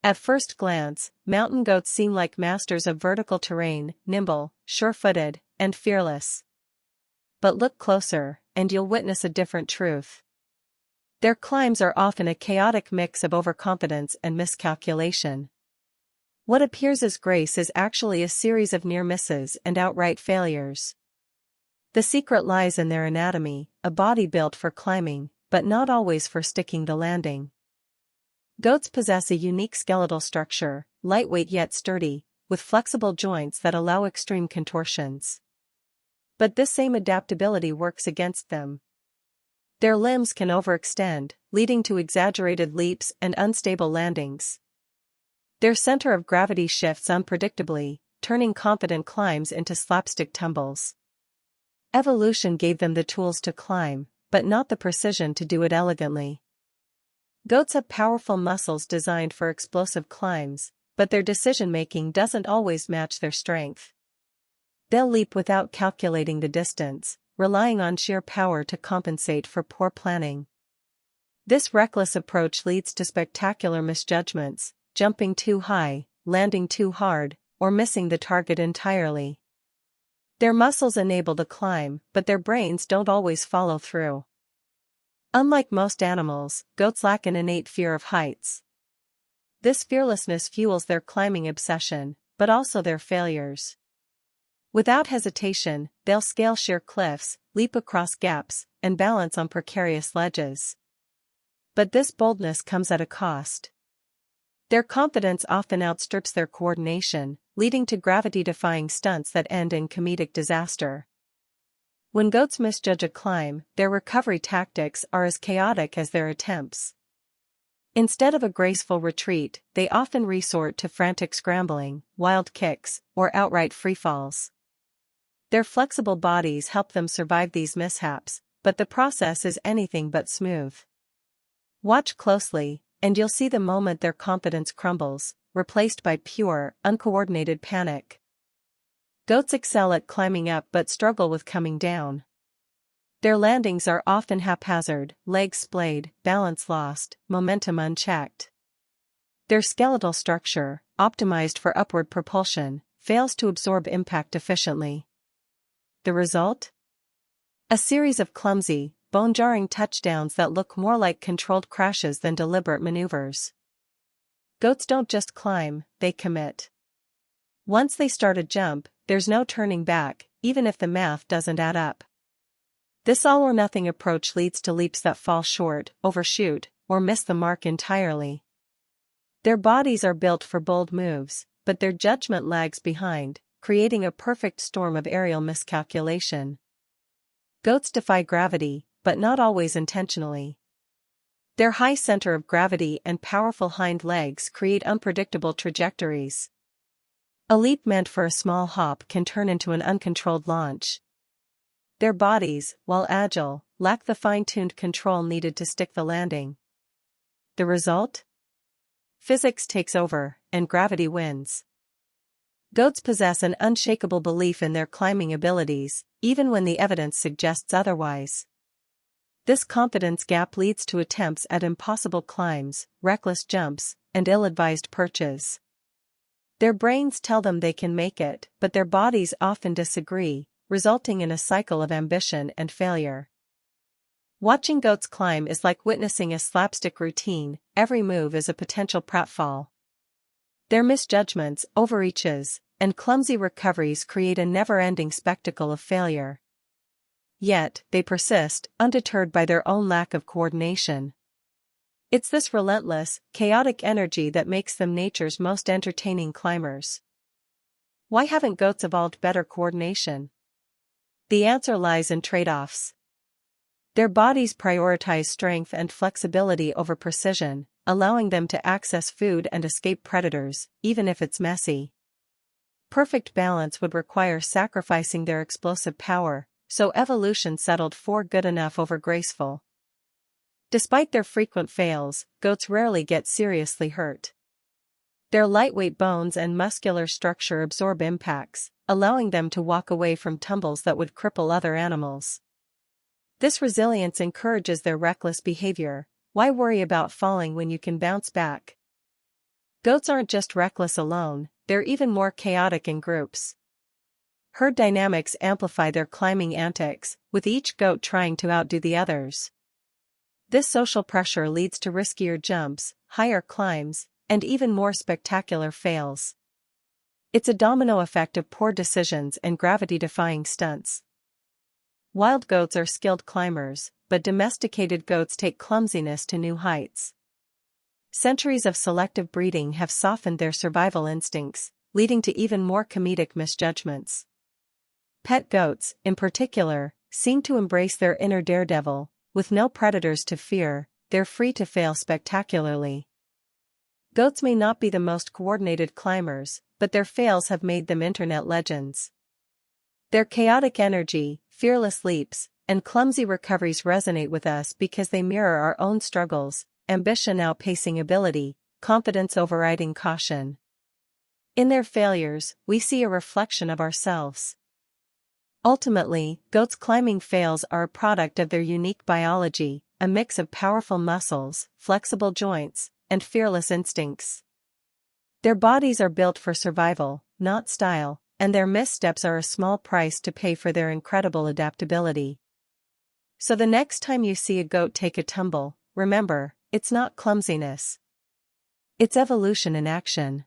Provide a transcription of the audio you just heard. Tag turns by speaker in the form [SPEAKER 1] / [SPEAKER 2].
[SPEAKER 1] At first glance, mountain goats seem like masters of vertical terrain, nimble, sure-footed, and fearless. But look closer, and you'll witness a different truth. Their climbs are often a chaotic mix of overconfidence and miscalculation. What appears as grace is actually a series of near misses and outright failures. The secret lies in their anatomy, a body built for climbing, but not always for sticking the landing. Goats possess a unique skeletal structure, lightweight yet sturdy, with flexible joints that allow extreme contortions. But this same adaptability works against them. Their limbs can overextend, leading to exaggerated leaps and unstable landings. Their center of gravity shifts unpredictably, turning confident climbs into slapstick tumbles. Evolution gave them the tools to climb, but not the precision to do it elegantly. Goats have powerful muscles designed for explosive climbs, but their decision-making doesn't always match their strength. They'll leap without calculating the distance, relying on sheer power to compensate for poor planning. This reckless approach leads to spectacular misjudgments, jumping too high, landing too hard, or missing the target entirely. Their muscles enable the climb, but their brains don't always follow through. Unlike most animals, goats lack an innate fear of heights. This fearlessness fuels their climbing obsession, but also their failures. Without hesitation, they'll scale sheer cliffs, leap across gaps, and balance on precarious ledges. But this boldness comes at a cost. Their confidence often outstrips their coordination, leading to gravity-defying stunts that end in comedic disaster. When goats misjudge a climb, their recovery tactics are as chaotic as their attempts. Instead of a graceful retreat, they often resort to frantic scrambling, wild kicks, or outright freefalls. Their flexible bodies help them survive these mishaps, but the process is anything but smooth. Watch closely, and you'll see the moment their confidence crumbles, replaced by pure, uncoordinated panic. Goats excel at climbing up but struggle with coming down. Their landings are often haphazard, legs splayed, balance lost, momentum unchecked. Their skeletal structure, optimized for upward propulsion, fails to absorb impact efficiently. The result? A series of clumsy, bone-jarring touchdowns that look more like controlled crashes than deliberate maneuvers. Goats don't just climb, they commit. Once they start a jump, there's no turning back, even if the math doesn't add up. This all-or-nothing approach leads to leaps that fall short, overshoot, or miss the mark entirely. Their bodies are built for bold moves, but their judgment lags behind, creating a perfect storm of aerial miscalculation. Goats defy gravity, but not always intentionally. Their high center of gravity and powerful hind legs create unpredictable trajectories. A leap meant for a small hop can turn into an uncontrolled launch. Their bodies, while agile, lack the fine-tuned control needed to stick the landing. The result? Physics takes over, and gravity wins. Goats possess an unshakable belief in their climbing abilities, even when the evidence suggests otherwise. This confidence gap leads to attempts at impossible climbs, reckless jumps, and ill-advised perches. Their brains tell them they can make it, but their bodies often disagree, resulting in a cycle of ambition and failure. Watching goats climb is like witnessing a slapstick routine. Every move is a potential pratfall. Their misjudgments, overreaches, and clumsy recoveries create a never-ending spectacle of failure. Yet, they persist, undeterred by their own lack of coordination. It's this relentless, chaotic energy that makes them nature's most entertaining climbers. Why haven't goats evolved better coordination? The answer lies in trade-offs. Their bodies prioritize strength and flexibility over precision, allowing them to access food and escape predators, even if it's messy. Perfect balance would require sacrificing their explosive power, so evolution settled for good enough over graceful. Despite their frequent fails, goats rarely get seriously hurt. Their lightweight bones and muscular structure absorb impacts, allowing them to walk away from tumbles that would cripple other animals. This resilience encourages their reckless behavior. Why worry about falling when you can bounce back? Goats aren't just reckless alone, they're even more chaotic in groups. Herd dynamics amplify their climbing antics, with each goat trying to outdo the others. This social pressure leads to riskier jumps, higher climbs, and even more spectacular fails. It's a domino effect of poor decisions and gravity-defying stunts. Wild goats are skilled climbers, but domesticated goats take clumsiness to new heights. Centuries of selective breeding have softened their survival instincts, leading to even more comedic misjudgments. Pet goats, in particular, seem to embrace their inner daredevil. With no predators to fear, they're free to fail spectacularly. Goats may not be the most coordinated climbers, but their fails have made them internet legends. Their chaotic energy, fearless leaps, and clumsy recoveries resonate with us because they mirror our own struggles, ambition outpacing ability, confidence overriding caution. In their failures, we see a reflection of ourselves. Ultimately, goats' climbing fails are a product of their unique biology, a mix of powerful muscles, flexible joints, and fearless instincts. Their bodies are built for survival, not style, and their missteps are a small price to pay for their incredible adaptability. So the next time you see a goat take a tumble, remember, it's not clumsiness. It's evolution in action.